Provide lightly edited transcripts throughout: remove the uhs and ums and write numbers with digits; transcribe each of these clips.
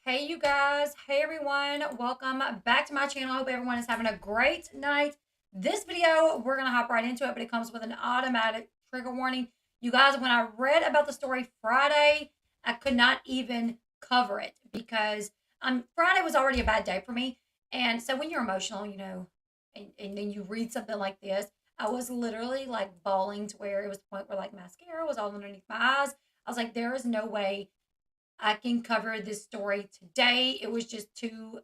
Hey, you guys. Hey, everyone. Welcome back to my channel. I hope everyone is having a great night. This video, we're going to hop right into it, but it comes with an automatic trigger warning. You guys, when I read about the story Friday, I could not even cover it because Friday was already a bad day for me. And so when you're emotional, and then you read something like this, I was literally like bawling to where it was the point where like mascara was all underneath my eyes. I was like, there is no way I can cover this story today. It was just too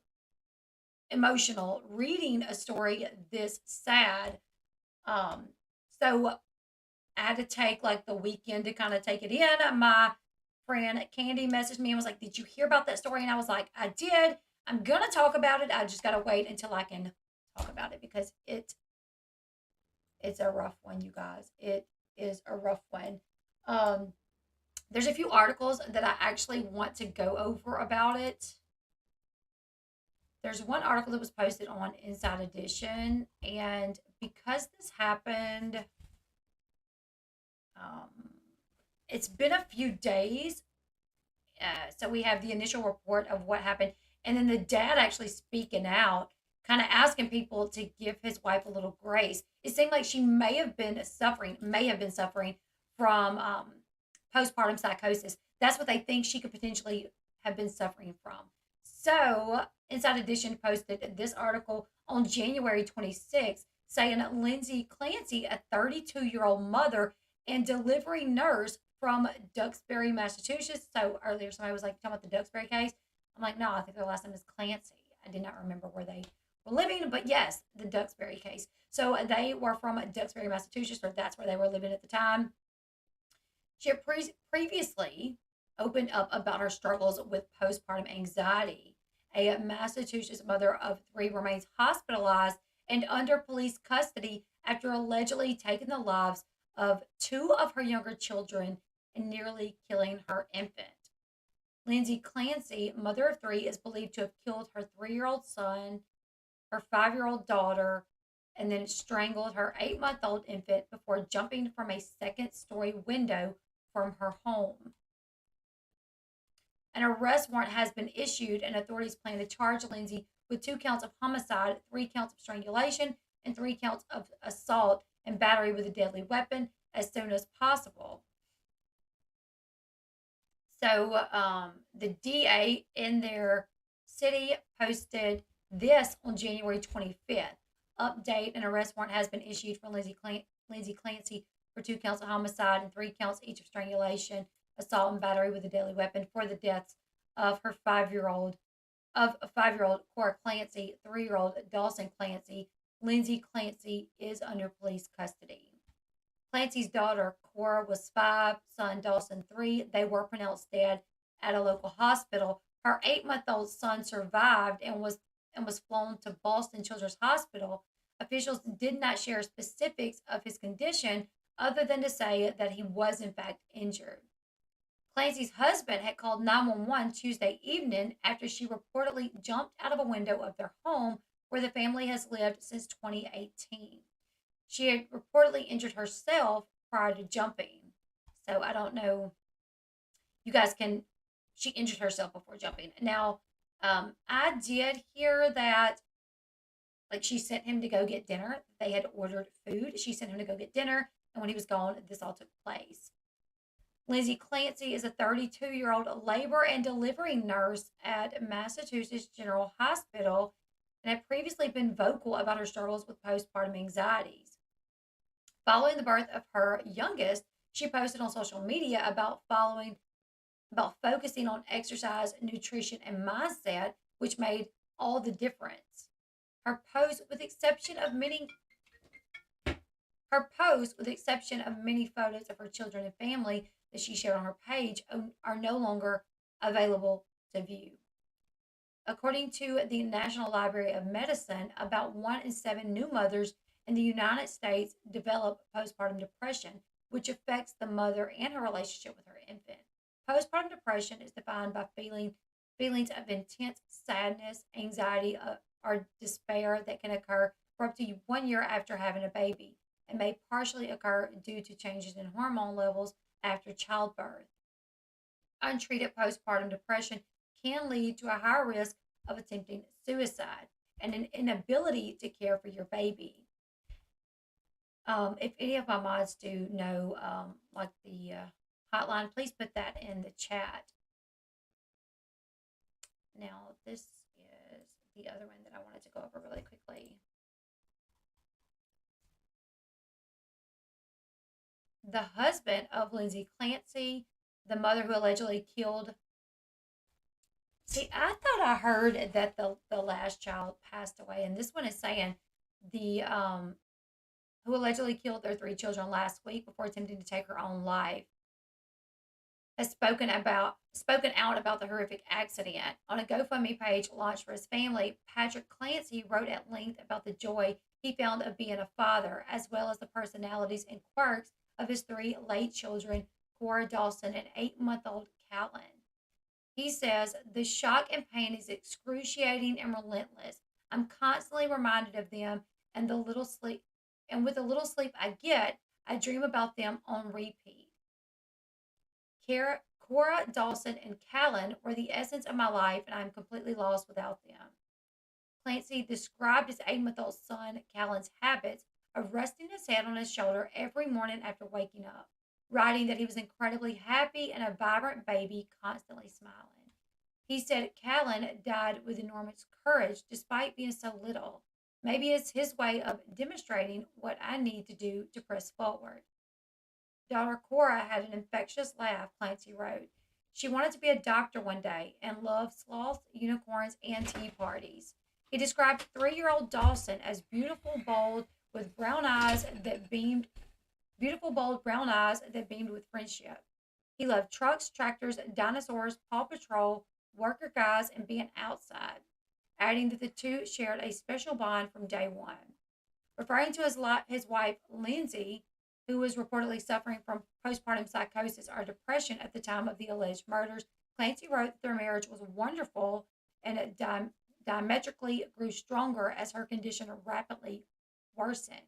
emotional reading a story this sad. Um, so I had to take like the weekend to kind of take it in. My friend Candy messaged me and was like, "Did you hear about that story?" And I was like, "I did. I'm gonna talk about it. I just gotta wait until I can talk about it because it's a rough one, you guys. It is a rough one. Um, there's a few articles that I actually want to go over about it. There's one article that was posted on Inside Edition, and because this happened, um, it's been a few days. So we have the initial report of what happened, and then the dad actually speaking out, kind of asking people to give his wife a little grace. It seemed like she may have been suffering from postpartum psychosis. That's what they think she could potentially have been suffering from. So, Inside Edition posted this article on January 26th saying Lindsay Clancy, a 32-year-old mother and delivery nurse from Duxbury, Massachusetts. So earlier somebody was like talking about the Duxbury case. I'm like, no, I think their last name is Clancy. I did not remember where they were living, but yes, the Duxbury case. So they were from Duxbury, Massachusetts, or that's where they were living at the time. She had previously opened up about her struggles with postpartum anxiety. A Massachusetts mother of three remains hospitalized and under police custody after allegedly taking the lives of two of her younger children and nearly killing her infant. Lindsay Clancy, mother of three, is believed to have killed her 3-year-old son, her 5-year-old daughter, and then strangled her 8-month-old infant before jumping from a second-story window from her home. An arrest warrant has been issued, and authorities plan to charge Lindsay with 2 counts of homicide, 3 counts of strangulation, and 3 counts of assault and battery with a deadly weapon as soon as possible. So the DA in their city posted this on January 25th. Update: an arrest warrant has been issued for Lindsay Clancy for 2 counts of homicide and 3 counts each of strangulation, assault, and battery with a deadly weapon for the deaths of her 5-year old Cora Clancy, 3-year-old Dawson Clancy. Lindsay Clancy is under police custody. Clancy's daughter, Cora, was 5, son Dawson 3. They were pronounced dead at a local hospital. Her 8-month-old son survived and was flown to Boston Children's Hospital. Officials did not share specifics of his condition other than to say that he was in fact injured. Clancy's husband had called 911 Tuesday evening after she reportedly jumped out of a window of their home where the family has lived since 2018. She had reportedly injured herself prior to jumping. So I don't know. You guys can. She injured herself before jumping. Now, I did hear that, like, she sent him to go get dinner. They had ordered food. She sent him to go get dinner. And when he was gone, this all took place. Lindsay Clancy is a 32-year-old labor and delivery nurse at Massachusetts General Hospital and had previously been vocal about her struggles with postpartum anxieties. Following the birth of her youngest, she posted on social media about focusing on exercise, nutrition, and mindset, which made all the difference. Her post, with exception of many her posts, with exception of many photos of her children and family that she shared on her page, are no longer available to view. According to the National Library of Medicine, about 1 in 7 new mothers in the United States develop postpartum depression, which affects the mother and her relationship with her infant. Postpartum depression is defined by feelings of intense sadness, anxiety, or despair that can occur for up to 1 year after having a baby and may partially occur due to changes in hormone levels after childbirth. Untreated postpartum depression can lead to a higher risk of attempting suicide and an inability to care for your baby. If any of my mods do know, like the hotline, please put that in the chat. Now, this is the other one that I wanted to go over really quickly. The husband of Lindsay Clancy, the mother who allegedly killed. See, I thought I heard that the last child passed away, and this one is saying the who allegedly killed their three children last week before attempting to take her own life, has spoken out about the horrific accident. On a GoFundMe page launched for his family, Patrick Clancy wrote at length about the joy he found of being a father, as well as the personalities and quirks of his three late children, Cora Dawson and 8-month-old Callan. He says, the shock and pain is excruciating and relentless. I'm constantly reminded of them and with the little sleep I get, I dream about them on repeat. Cora Dawson and Callan were the essence of my life, and I'm completely lost without them. Clancy described his 8-month-old son, Callan's habits of resting his head on his shoulder every morning after waking up, writing that he was incredibly happy and a vibrant baby, constantly smiling. He said Callan died with enormous courage despite being so little. Maybe it's his way of demonstrating what I need to do to press forward. Daughter Cora had an infectious laugh, Clancy wrote. She wanted to be a doctor one day and loved sloths, unicorns, and tea parties. He described 3-year-old Dawson as beautiful, bold brown eyes that beamed with friendship. He loved trucks, tractors, dinosaurs, Paw Patrol, worker guys, and being outside, adding that the two shared a special bond from day one. Referring to his wife, Lindsay, who was reportedly suffering from postpartum psychosis or depression at the time of the alleged murders, Clancy wrote that their marriage was wonderful and it diametrically grew stronger as her condition rapidly worsened.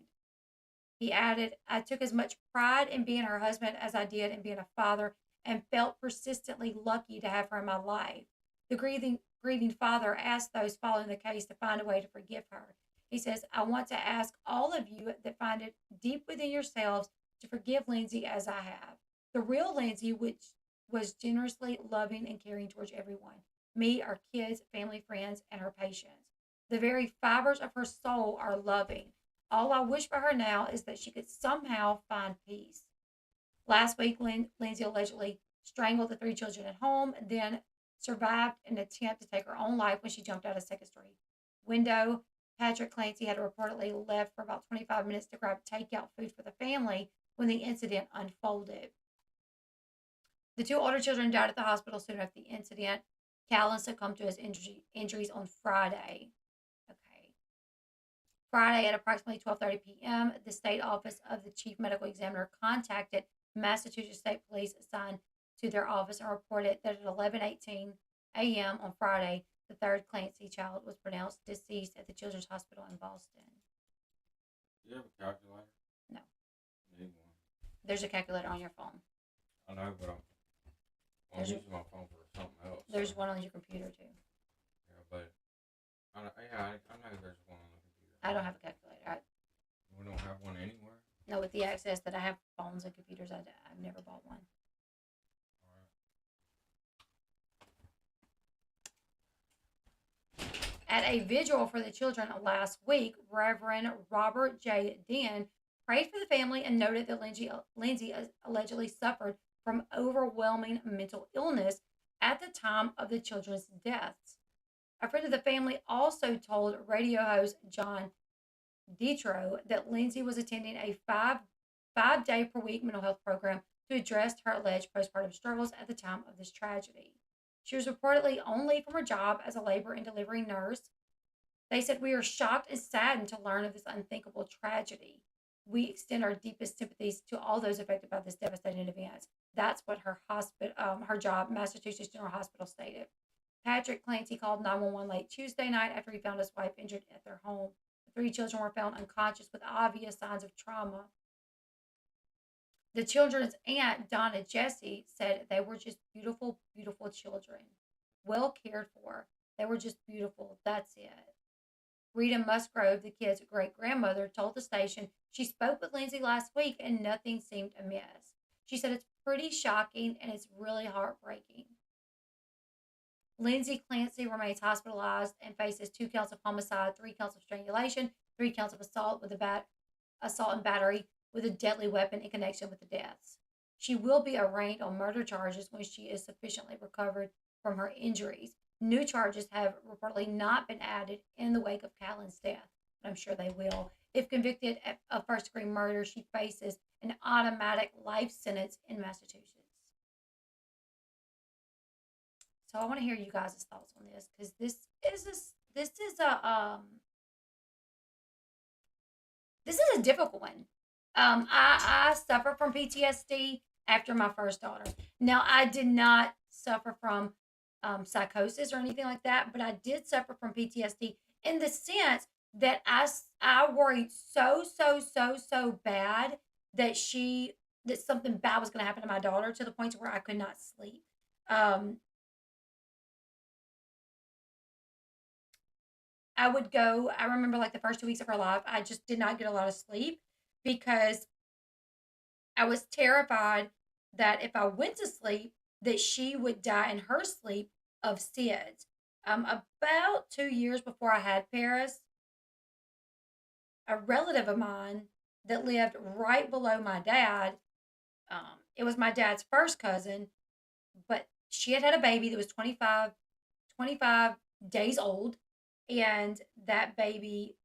He added, I took as much pride in being her husband as I did in being a father and felt persistently lucky to have her in my life. The grieving father asked those following the case to find a way to forgive her. He says, I want to ask all of you that find it deep within yourselves to forgive Lindsay as I have. The real Lindsay, which was generously loving and caring towards everyone, me, our kids, family, friends, and her patients. The very fibers of her soul are loving. All I wish for her now is that she could somehow find peace. Last week, Lindsay allegedly strangled the three children at home, then survived an attempt to take her own life when she jumped out a second story window. Patrick Clancy had reportedly left for about 25 minutes to grab takeout food for the family when the incident unfolded. The two older children died at the hospital soon after the incident. Callan succumbed to his injuries on Friday. Okay. Friday at approximately 12:30 p.m., the state office of the chief medical examiner contacted Massachusetts State Police, assigned to their office, and reported that at 11:18 a.m. on Friday, the third Clancy child was pronounced deceased at the Children's Hospital in Boston. Do you have a calculator? No. I need one. There's a calculator on your phone. I know, but I'm using my phone for something else. There's one on your computer too. Yeah, but I know there's one on the computer. I don't have a calculator. We don't have one anywhere? No, with the access that I have phones and computers, I've never bought one. At a vigil for the children last week, Reverend Robert J. Den prayed for the family and noted that Lindsay allegedly suffered from overwhelming mental illness at the time of the children's deaths. A friend of the family also told radio host John Detro that Lindsay was attending a five-day per week mental health program to address her alleged postpartum struggles at the time of this tragedy. She was reportedly on leave from her job as a labor and delivery nurse. They said, we are shocked and saddened to learn of this unthinkable tragedy. We extend our deepest sympathies to all those affected by this devastating event. That's what her job, Massachusetts General Hospital, stated. Patrick Clancy called 911 late Tuesday night after he found his wife injured at their home. The three children were found unconscious with obvious signs of trauma. The children's aunt, Donna Jessie, said they were just beautiful, beautiful children. well cared for. They were just beautiful. That's it. Rita Musgrove, the kid's great grandmother, told the station she spoke with Lindsay last week and nothing seemed amiss. She said it's pretty shocking and it's really heartbreaking. Lindsay Clancy remains hospitalized and faces 2 counts of homicide, 3 counts of strangulation, 3 counts of assault and battery with a deadly weapon in connection with the deaths. She will be arraigned on murder charges when she is sufficiently recovered from her injuries. New charges have reportedly not been added in the wake of Callan's death, but I'm sure they will. If convicted of first degree murder, she faces an automatic life sentence in Massachusetts. So I want to hear you guys' thoughts on this because this is a difficult one. I suffer from PTSD after my first daughter. Now I did not suffer from psychosis or anything like that, but I did suffer from PTSD in the sense that I worried so bad that something bad was going to happen to my daughter to the point where I could not sleep. I remember like the first 2 weeks of her life, I just did not get a lot of sleep because I was terrified that if I went to sleep, that she would die in her sleep of SIDS. About 2 years before I had Paris, a relative of mine that lived right below my dad, it was my dad's first cousin, but she had a baby that was 25 days old, and that baby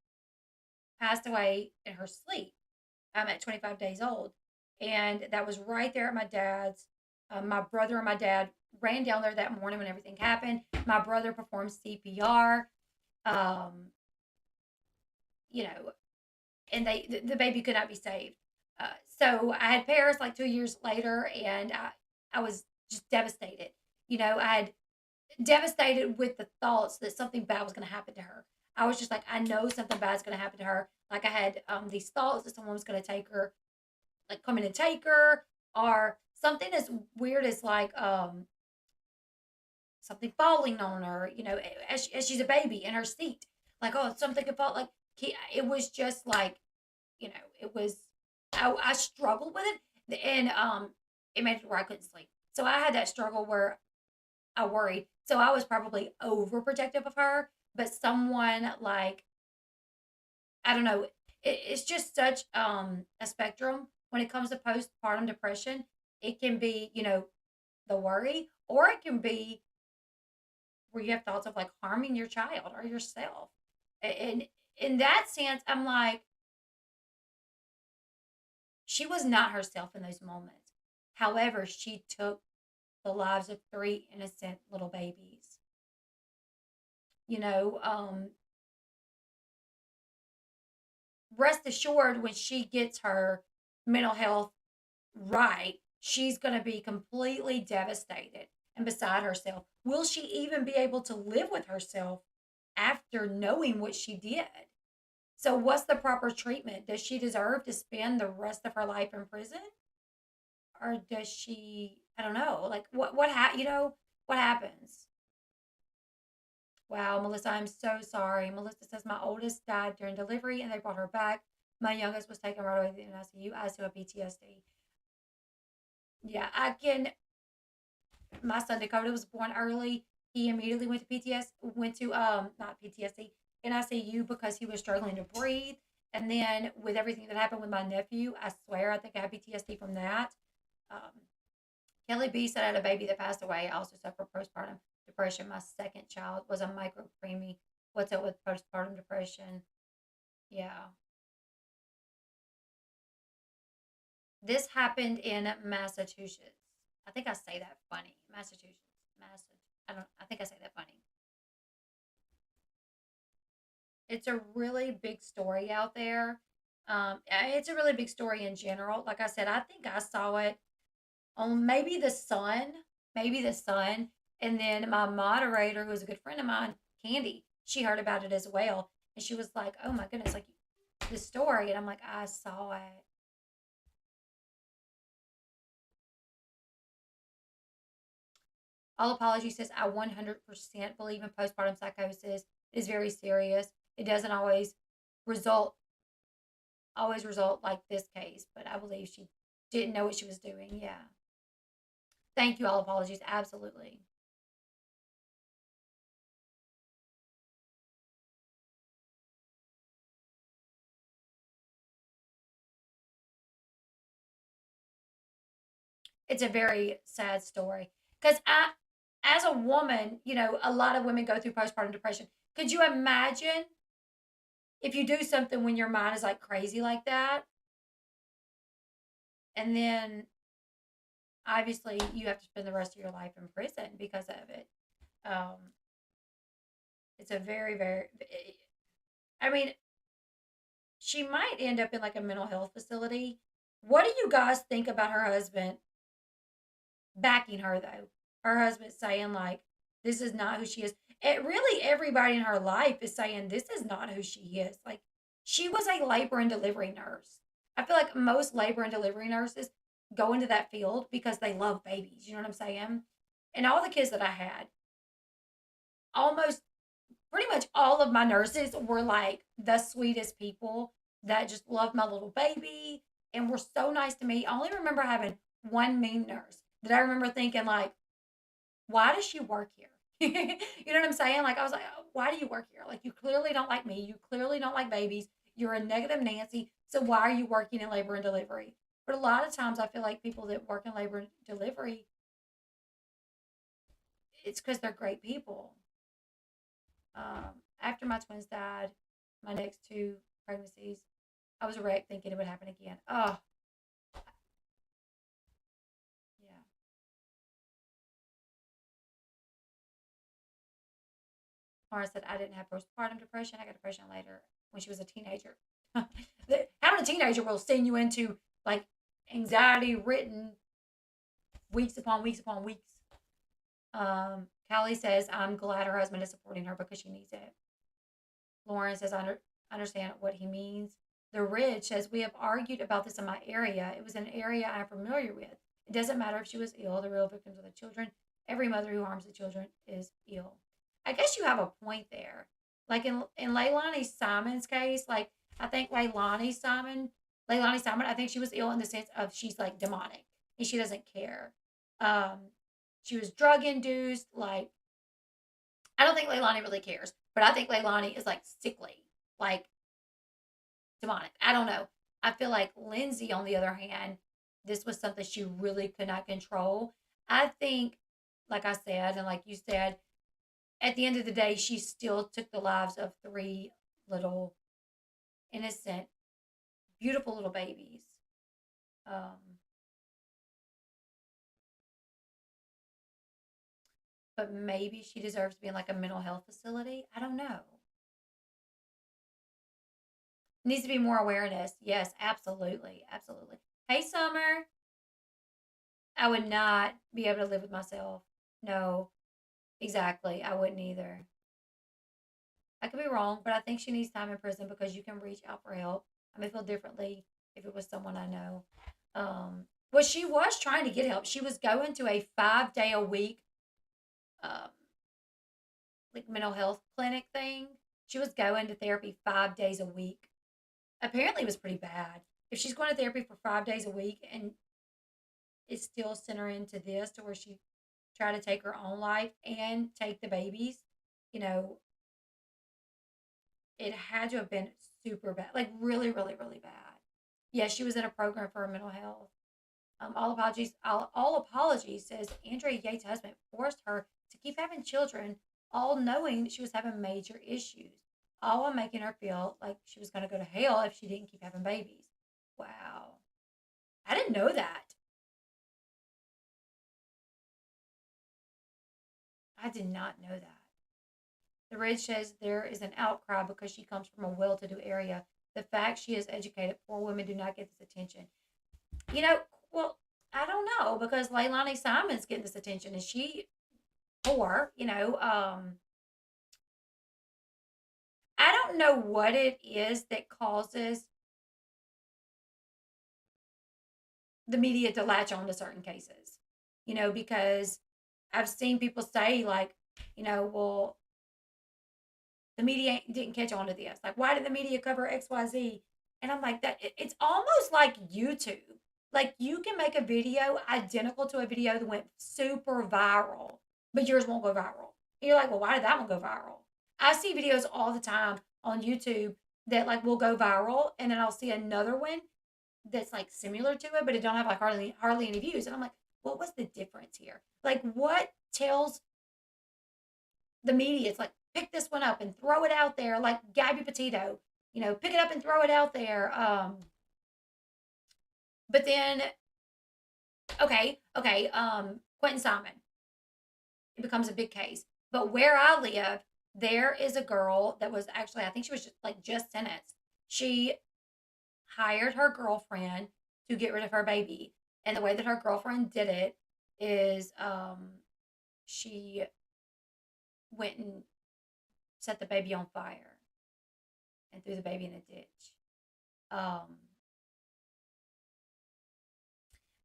passed away in her sleep at 25 days old. And that was right there at my dad's. My brother and my dad ran down there that morning when everything happened. My brother performed CPR, um, you know, and the baby could not be saved. So I had Paris like 2 years later, and I was just devastated. I had devastated with the thoughts that something bad was going to happen to her. I was just like, I know something bad is going to happen to her. Like I had these thoughts that someone was going to take her, like come in and take her, or something as weird as like something falling on her, as she's a baby in her seat. Like, oh, something could fall. Like, it was just like, it was, I struggled with it. And it made it where I couldn't sleep. So I had that struggle where I worried. So I was probably overprotective of her. But someone like, I don't know, it's just such a spectrum when it comes to postpartum depression. It can be, the worry, or it can be where you have thoughts of like harming your child or yourself. And in that sense, I'm like, she was not herself in those moments. However, she took the lives of 3 innocent little babies. Rest assured, when she gets her mental health right, she's going to be completely devastated and beside herself. Will she even be able to live with herself after knowing what she did? So, what's the proper treatment? Does she deserve to spend the rest of her life in prison, or does she? I don't know. Like, what happens? Wow, Melissa, I'm so sorry. Melissa says my oldest died during delivery, and they brought her back. My youngest was taken right away to the ICU. I still have PTSD. Yeah, I can. My son Dakota was born early. He immediately went to not PTSD, NICU because he was struggling to breathe. And then with everything that happened with my nephew, I swear I think I had PTSD from that. Um, Elle Bee said I had a baby that passed away. I also suffer postpartum depression. My second child was a micro preemie. What's up with postpartum depression? Yeah. This happened in Massachusetts. I think I say that funny. Massachusetts. I think I say that funny. It's a really big story out there. It's a really big story in general. Like I said, I think I saw it on maybe the Sun, and then my moderator, who was a good friend of mine, Candy, she heard about it as well, and she was like, "Oh my goodness, like the story," and I'm like, "I saw it." All Apology says, I 100% believe in postpartum psychosis. It is very serious. It doesn't result always result like this case, but I believe she didn't know what she was doing. Yeah. Thank you, All Apologies. Absolutely. It's a very sad story. Because as a woman, a lot of women go through postpartum depression. Could you imagine if you do something when your mind is like crazy like that? And then obviously you have to spend the rest of your life in prison because of it. Um, it's a very, very, I mean, she might end up in like a mental health facility. What do you guys think about her husband backing her though? Her husband saying like, "This is not who she is." It really everybody in her life is saying this is not who she is. Like she was a labor and delivery nurse. I feel like most labor and delivery nurses go into that field because they love babies. You know what I'm saying? And all the kids that I had, almost pretty much all of my nurses were like the sweetest people that just loved my little baby and were so nice to me. I only remember having one mean nurse that I remember thinking like, why does she work here? You know what I'm saying? Like I was like, "Oh, why do you work here? Like you clearly don't like me. You clearly don't like babies. You're a negative Nancy. So why are you working in labor and delivery?" But a lot of times I feel like people that work in labor and delivery, it's because they're great people. After my twins died, my next two pregnancies, I was wrecked thinking it would happen again. Oh, yeah. Mara said I didn't have postpartum depression. I got depression later when she was a teenager. Having a teenager will send you into like anxiety ridden weeks upon weeks upon weeks. Callie says, I'm glad her husband is supporting her because she needs it. Lauren says, understand what he means. The Ridge says, we have argued about this in my area. It was an area I'm familiar with. It doesn't matter if she was ill. The real victims are the children. Every mother who harms the children is ill. I guess you have a point there. Like in Leilani Simon's case, like I think Leilani Simon, I think she was ill in the sense of she's like demonic and she doesn't care. Um, she was drug induced. Like I don't think Leilani really cares, but I think Leilani is like sickly, like demonic. I don't know. I feel like Lindsay, on the other hand, this was something she really could not control. I think, like I said, and like you said, at the end of the day, she still took the lives of three little innocent, beautiful little babies. Um, but maybe she deserves to be in like a mental health facility. I don't know. Needs to be more awareness. Yes, absolutely. Absolutely. Hey, Summer. I would not be able to live with myself. No, exactly. I wouldn't either. I could be wrong, but I think she needs time in prison because you can reach out for help. I may feel differently if it was someone I know. Well, she was trying to get help. She was going to a 5 day a week, um, like mental health clinic thing. She was going to therapy 5 days a week. Apparently, it was pretty bad. If she's going to therapy for 5 days a week and it's still sent her into this to where she tried to take her own life and take the babies, you know, it had to have been super bad, like really, really, really bad. Yeah, she was in a program for her mental health. All apologies says Andrea Yates' husband forced her to keep having children, all knowing that she was having major issues, all while making her feel like she was going to go to hell if she didn't keep having babies. Wow, I didn't know that. I did not know that. The Ridge says there is an outcry because she comes from a well-to-do area. The fact she is educated, poor women do not get this attention. You know, well, I don't know because Leilani Simon's getting this attention. Is she poor? I don't know what it is that causes the media to latch on to certain cases. Because I've seen people say, like, well, the media didn't catch on to this. Like, why did the media cover XYZ? And I'm like, it's almost like YouTube. Like, you can make a video identical to a video that went super viral, but yours won't go viral. And you're like, well, why did that one go viral? I see videos all the time on YouTube that like will go viral, and then I'll see another one that's like similar to it, but it don't have like hardly any views. And I'm like, what was the difference here? Like, what tells the media? It's like, pick this one up and throw it out there, like Gabby Petito. Pick it up and throw it out there. But then, okay, Quentin Simon, it becomes a big case. But where I live, there is a girl that was actually, I think she was just sentenced. She hired her girlfriend to get rid of her baby. And the way that her girlfriend did it is she went and set the baby on fire and threw the baby in a ditch.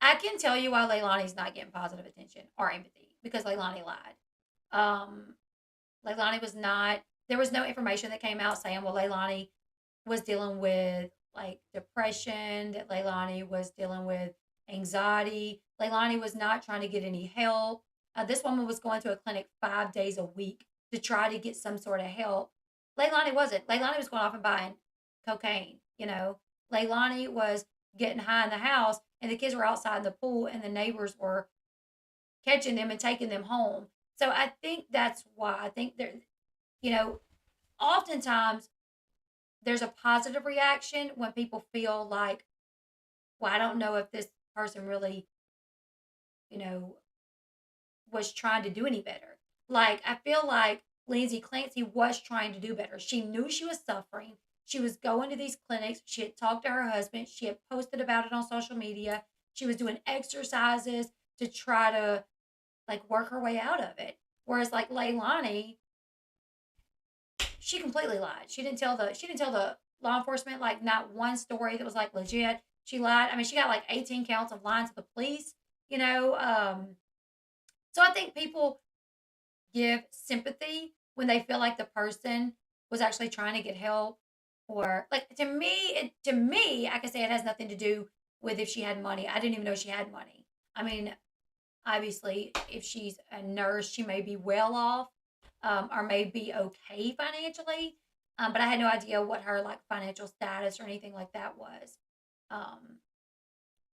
I can tell you why Leilani's not getting positive attention or empathy, because Leilani lied. Um, Leilani was not, there was no information that came out saying, well, Leilani was dealing with like depression, that Leilani was dealing with anxiety. Leilani was not trying to get any help. This woman was going to a clinic 5 days a week to try to get some sort of help. Leilani wasn't. Leilani was going off and buying cocaine. Leilani was getting high in the house, and the kids were outside in the pool, and the neighbors were catching them and taking them home. So I think that's why I think you know, oftentimes there's a positive reaction when people feel like, well, I don't know if this person really, you know, was trying to do any better. Like, I feel like Lindsay Clancy was trying to do better. She knew she was suffering. She was going to these clinics. She had talked to her husband. She had posted about it on social media. She was doing exercises to try to like work her way out of it. Whereas like Leilani, she completely lied. She didn't tell the law enforcement like not one story that was like legit. She lied. I mean, she got like 18 counts of lying to the police, you know. So I think people give sympathy when they feel like the person was actually trying to get help, or like to me, I can say it has nothing to do with if she had money. I didn't even know she had money. I mean, obviously, if she's a nurse, she may be well off, or may be okay financially. But I had no idea what her like financial status or anything like that was. Um,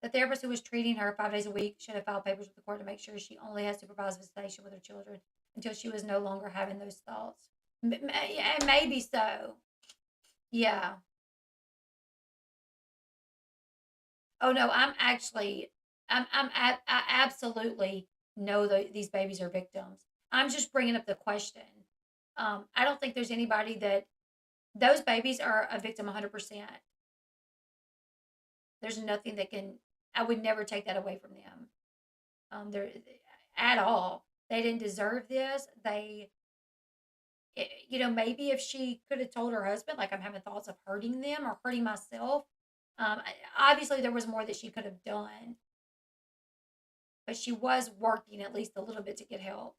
the therapist who was treating her 5 days a week should have filed papers with the court to make sure she only has supervised visitation with her children until she was no longer having those thoughts. Yeah, maybe so. Yeah. Oh no, I absolutely know these babies are victims. I'm just bringing up the question. I don't think there's anybody that those babies are a victim 100%. There's nothing that can. I would never take that away from them. They're at all. They didn't deserve this. Maybe if she could have told her husband, like, I'm having thoughts of hurting them or hurting myself. Obviously, there was more that she could have done, but she was working at least a little bit to get help.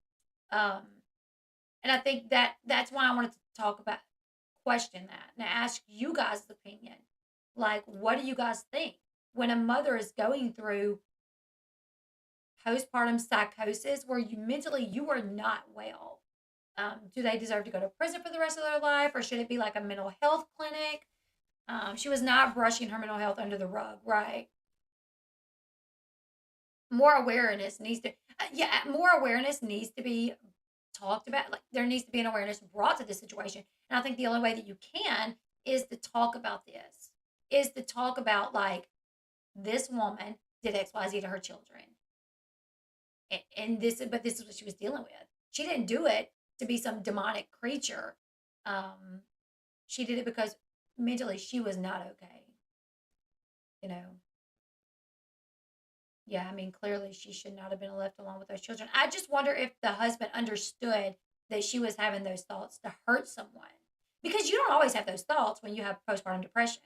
Um, and I think that's why I wanted to talk about, question that, and ask you guys' opinion. Like, what do you guys think when a mother is going through postpartum psychosis where you are not well? Do they deserve to go to prison for the rest of their life, or should it be like a mental health clinic? She was not brushing her mental health under the rug, right? More awareness needs to, more awareness needs to be talked about. Like, there needs to be an awareness brought to this situation, and I think the only way that you can is to talk about this, is to talk about like, this woman did XYZ to her children, and this is what she was dealing with. She didn't do it to be some demonic creature. Um, she did it because mentally she was not okay. You know, yeah. I mean, clearly she should not have been left alone with those children. I just wonder if the husband understood that she was having those thoughts to hurt someone, because you don't always have those thoughts when you have postpartum depression.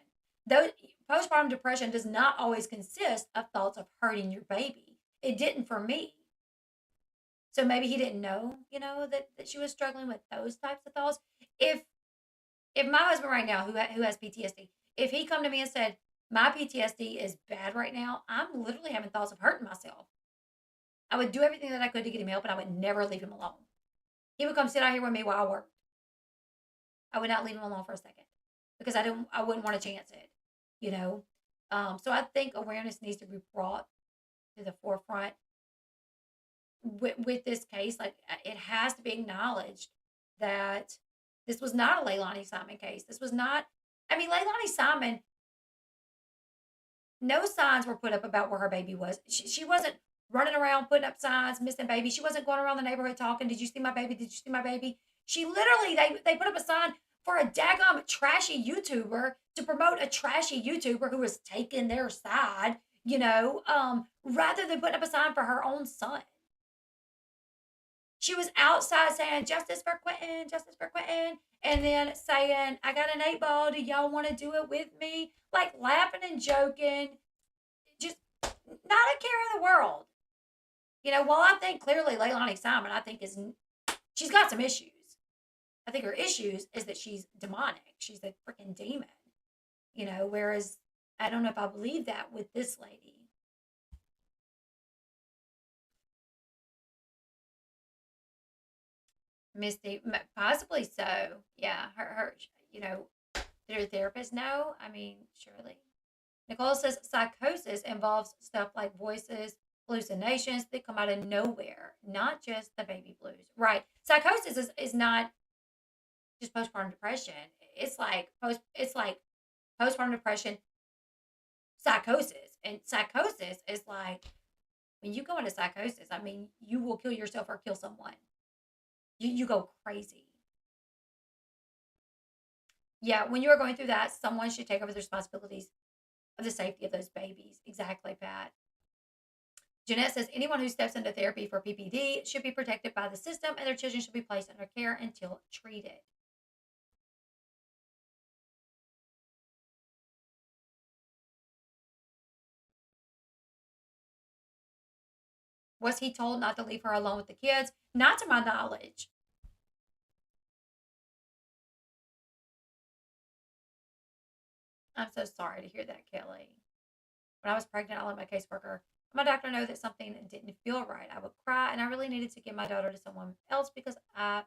Though postpartum depression does not always consist of thoughts of hurting your baby. It didn't for me. So maybe he didn't know, that she was struggling with those types of thoughts. If my husband right now who has PTSD, if he come to me and said my PTSD is bad right now, I'm literally having thoughts of hurting myself. I would do everything that I could to get him help, and I would never leave him alone. He would come sit out here with me while I worked. I would not leave him alone for a second because I wouldn't want to chance it, you know. So I think awareness needs to be brought to the forefront with this case. Like it has to be acknowledged that this was not a Leilani Simon case. This was not. I mean, Leilani Simon. No signs were put up about where her baby was. She wasn't running around putting up signs, missing baby. She wasn't going around the neighborhood talking, "Did you see my baby? Did you see my baby?" She literally they put up a sign for a daggum trashy YouTuber to promote a trashy YouTuber who was taking their side, rather than putting up a sign for her own son. She was outside saying justice for Quentin, justice for Quentin, and then saying, "I got an 8 ball. Do y'all want to do it with me?" Like laughing and joking, just not a care in the world. While I think clearly Leilani Simon, I think she's got some issues. I think her issues is that she's demonic. She's a freaking demon. Whereas I don't know if I believe that with this lady. Misty, possibly so. Yeah, her, did her therapist know? I mean, surely. Nicole says psychosis involves stuff like voices, hallucinations that come out of nowhere, not just the baby blues. Right. Psychosis is not just postpartum depression. It's like postpartum depression, psychosis. And psychosis is like when you go into psychosis, I mean, you will kill yourself or kill someone. You go crazy. Yeah, when you are going through that, someone should take over the responsibilities of the safety of those babies. Exactly, Pat. Jeanette says anyone who steps into therapy for PPD should be protected by the system and their children should be placed under care until treated. Was he told not to leave her alone with the kids? Not to my knowledge. I'm so sorry to hear that, Kelly. When I was pregnant, I let my caseworker, my doctor know that something didn't feel right. I would cry, and I really needed to give my daughter to someone else because I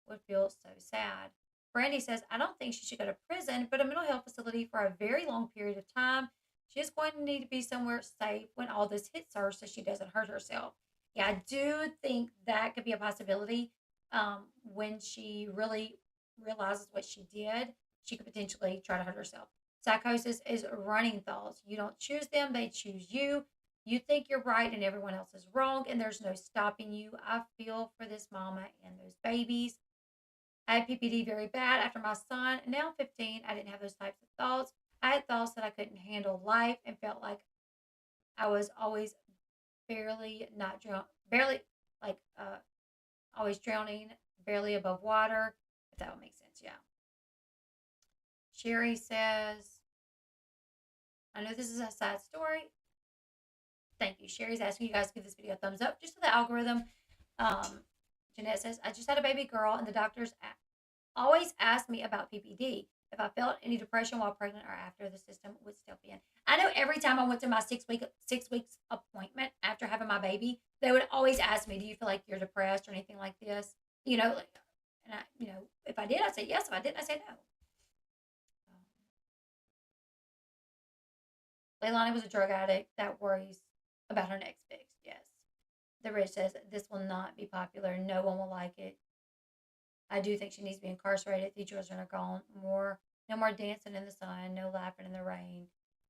would feel so sad. Brandy says, I don't think she should go to prison, but a mental health facility for a very long period of time. She is going to need to be somewhere safe when all this hits her so she doesn't hurt herself. Yeah, I do think that could be a possibility. When she really realizes what she did, she could potentially try to hurt herself. Psychosis is running thoughts. You don't choose them, they choose you. You think you're right and everyone else is wrong, and there's no stopping you. I feel for this mama and those babies. I had PPD very bad after my son. Now I'm 15. I didn't have those types of thoughts. I had thoughts that I couldn't handle life and felt like I was always barely not drown, barely like always drowning, barely above water. If that would make sense, yeah. Sherry says, I know this is a sad story. Thank you. Sherry's asking you guys to give this video a thumbs up just for the algorithm. Jeanette says, I just had a baby girl, and the doctors always ask me about PPD. If I felt any depression while pregnant or after, the system would step in. I know every time I went to my 6 weeks appointment after having my baby, they would always ask me, "Do you feel like you're depressed or anything like this?" And if I did, I say yes. If I didn't, I say no. Leilani was a drug addict that worries about her next fix. Yes. The Rich says this will not be popular. No one will like it. I do think she needs to be incarcerated. The children are gone. No more dancing in the sun. No laughing in the rain.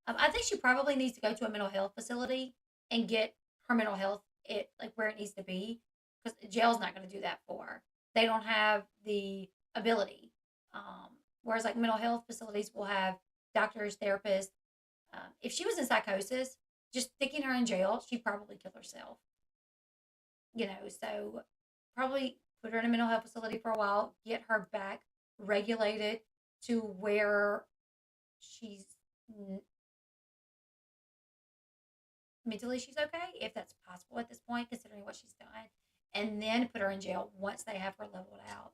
I think she probably needs to go to a mental health facility and get her mental health like where it needs to be, because jail's not going to do that for her. They don't have the ability. Whereas like mental health facilities will have doctors, therapists. If she was in psychosis, just sticking her in jail, she'd probably kill herself. So probably put her in a mental health facility for a while, get her back regulated to where she's mentally she's okay, if that's possible at this point, considering what she's done. and then put her in jail once they have her leveled out.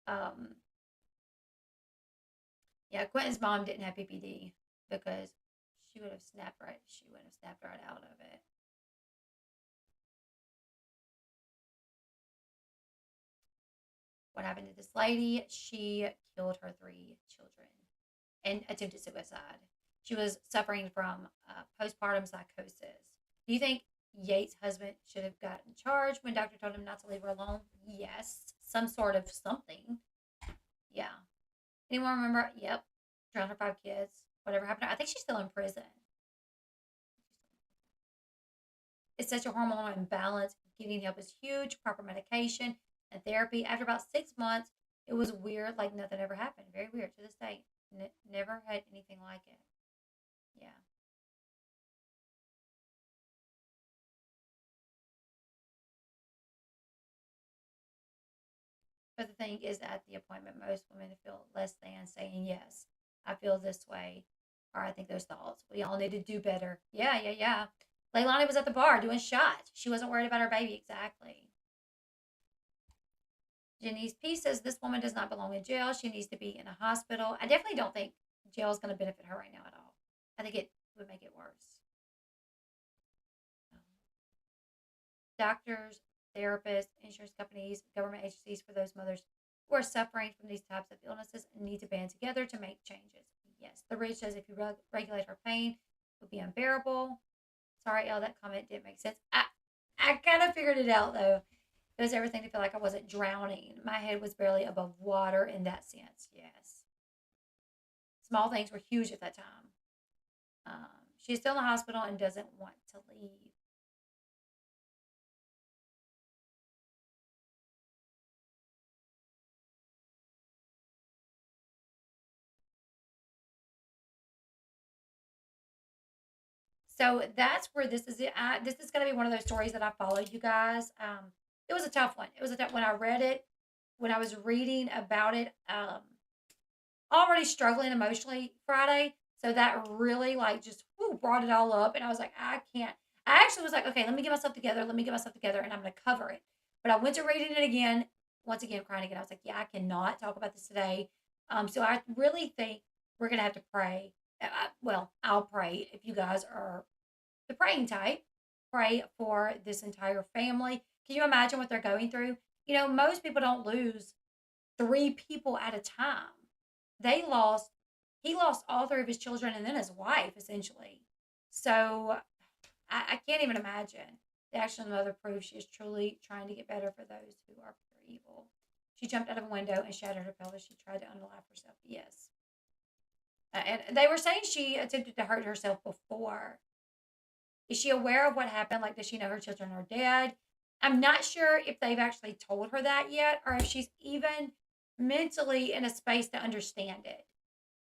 Um, yeah, Quentin's mom didn't have PPD because she would have snapped right. She would have snapped right out of it. What happened to this lady? She killed her 3 children and attempted suicide. She was suffering from postpartum psychosis. Do you think Yates' husband should have gotten charged when doctor told him not to leave her alone? Yes, some sort of something. Yeah. Anyone remember? Yep. Drowned her 5 kids. Whatever happened to her. I think she's still in prison. It's such a hormonal imbalance. Getting help is huge. Proper medication and therapy. After about 6 months, it was weird, like nothing ever happened. Very weird to this day. Never had anything like it. Yeah. But the thing is, at the appointment, most women feel less than saying yes. I feel this way, or I think those thoughts. We all need to do better. Yeah, yeah, yeah. Leilani was at the bar doing shots. She wasn't worried about her baby exactly. Janice P says this woman does not belong in jail. She needs to be in a hospital. I definitely don't think jail is going to benefit her right now at all. I think it would make it worse. Doctors, therapists, insurance companies, government agencies for those mothers who are suffering from these types of illnesses need to band together to make changes. Yes, the Ridge says if you regulate her pain, it would be unbearable. Sorry, Elle, that comment didn't make sense. I kind of figured it out though. It was everything to feel like I wasn't drowning. My head was barely above water in that sense. Yes. Small things were huge at that time. She's still in the hospital and doesn't want to leave. So that's where this is. This is going to be one of those stories that I followed, you guys. It was a tough one. It was a tough when I read it. When I was reading about it, already struggling emotionally Friday. So that really like just brought it all up, and I was like, I can't. I actually was like, okay, let me get myself together. Let me get myself together, and I'm going to cover it. But I went to reading it again. Once again, crying again. I was like, yeah, I cannot talk about this today. So I really think we're going to have to pray. Well, I'll pray if you guys are the praying type. Pray for this entire family. Can you imagine what they're going through? Most people don't lose 3 people at a time. They lost, he lost all 3 of his children and then his wife, essentially. So I can't even imagine. The action of the mother proves she is truly trying to get better for those who are pure evil. She jumped out of a window and shattered her pelvis. She tried to unalive herself. Yes. And they were saying she attempted to hurt herself before. Is she aware of what happened? Like, does she know her children are dead? I'm not sure if they've actually told her that yet or if she's even mentally in a space to understand it.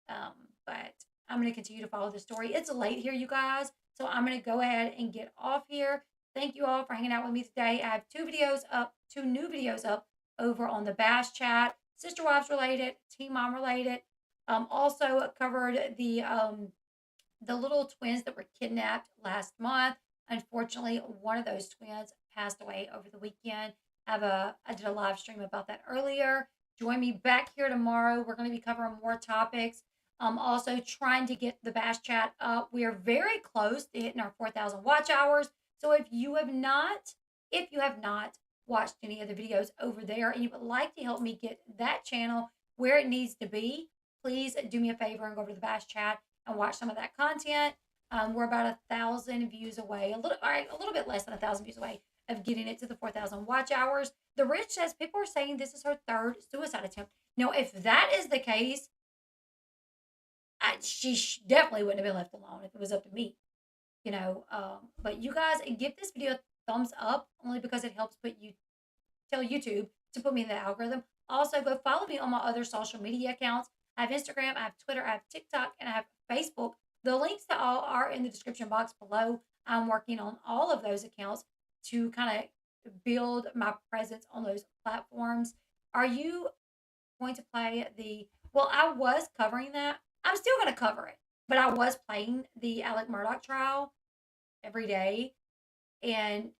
But I'm going to continue to follow the story. It's late here, you guys. So I'm going to go ahead and get off here. Thank you all for hanging out with me today. I have 2 new videos up over on the Bash Chat, Sister Wives related, Teen Mom related. Also covered the little twins that were kidnapped last month. Unfortunately, one of those twins passed away over the weekend. I did a live stream about that earlier. Join me back here tomorrow. We're going to be covering more topics. Also trying to get the Bash Chat up. We are very close to hitting our 4,000 watch hours. So if you have not watched any of the videos over there and you would like to help me get that channel where it needs to be, please do me a favor and go over to the Bash Chat and watch some of that content. We're about 1,000 views away, a little bit less than 1,000 views away of getting it to the 4,000 watch hours. The Rich says people are saying this is her 3rd suicide attempt. Now, if that is the case, she definitely wouldn't have been left alone if it was up to me, But you guys give this video a thumbs up only because it helps tell YouTube to put me in the algorithm. Also, go follow me on my other social media accounts. I have Instagram, I have Twitter, I have TikTok, and I have Facebook. The links to all are in the description box below. I'm working on all of those accounts to kind of build my presence on those platforms. Are you going to play I was covering that. I'm still going to cover it, but I was playing the Alec Murdaugh trial every day. And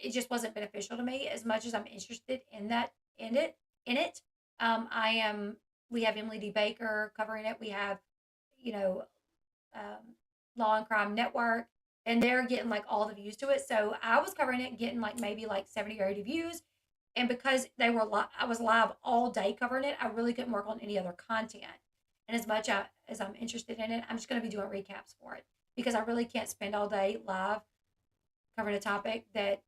it just wasn't beneficial to me as much as I'm interested in that in it. I am. We have Emily D. Baker covering it. We have, you know, Law and Crime Network, and they're getting like all the views to it. So I was covering it, getting like maybe like 70 or 80 views. And because I was live all day covering it, I really couldn't work on any other content. And as I'm interested in it, I'm just going to be doing recaps for it because I really can't spend all day live covering a topic that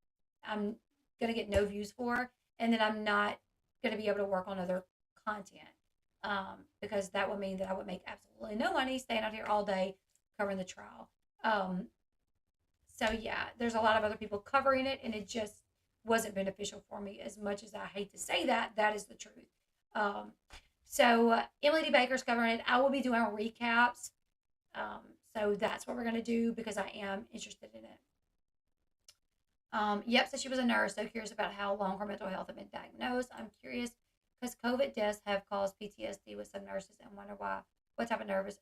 I'm going to get no views for, and then I'm not going to be able to work on other content, because that would mean that I would make absolutely no money staying out here all day covering the trial. Um, so yeah, there's a lot of other people covering it, and it just wasn't beneficial for me. As much as I hate to say that, that is the truth. Um, Emily D. Baker's covering it. I will be doing recaps. Um, so that's what we're gonna do because I am interested in it. Yep, so she was a nurse, so curious about how long her mental health had been diagnosed. I'm curious because COVID deaths have caused PTSD with some nurses and wonder why, what type of nervous.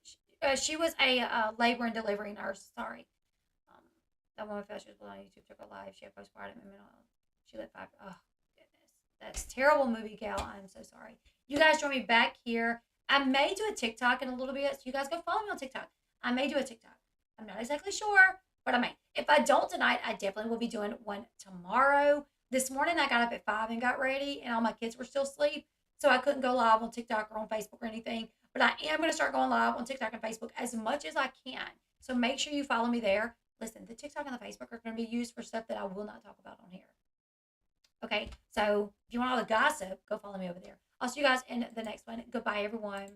She was a labor and delivery nurse. Sorry. Um, that woman felt she was on YouTube, took her life. She had postpartum and mental health. She lived 5. Oh, goodness. That's a terrible movie, Gal. I'm so sorry. You guys join me back here. I may do a TikTok in a little bit, so you guys go follow me on TikTok. I may do a TikTok. I'm not exactly sure, but I may. If I don't tonight, I definitely will be doing one tomorrow. This morning, I got up at 5 and got ready, and all my kids were still asleep, so I couldn't go live on TikTok or on Facebook or anything. But I am going to start going live on TikTok and Facebook as much as I can. So make sure you follow me there. Listen, the TikTok and the Facebook are going to be used for stuff that I will not talk about on here. Okay, so if you want all the gossip, go follow me over there. I'll see you guys in the next one. Goodbye, everyone.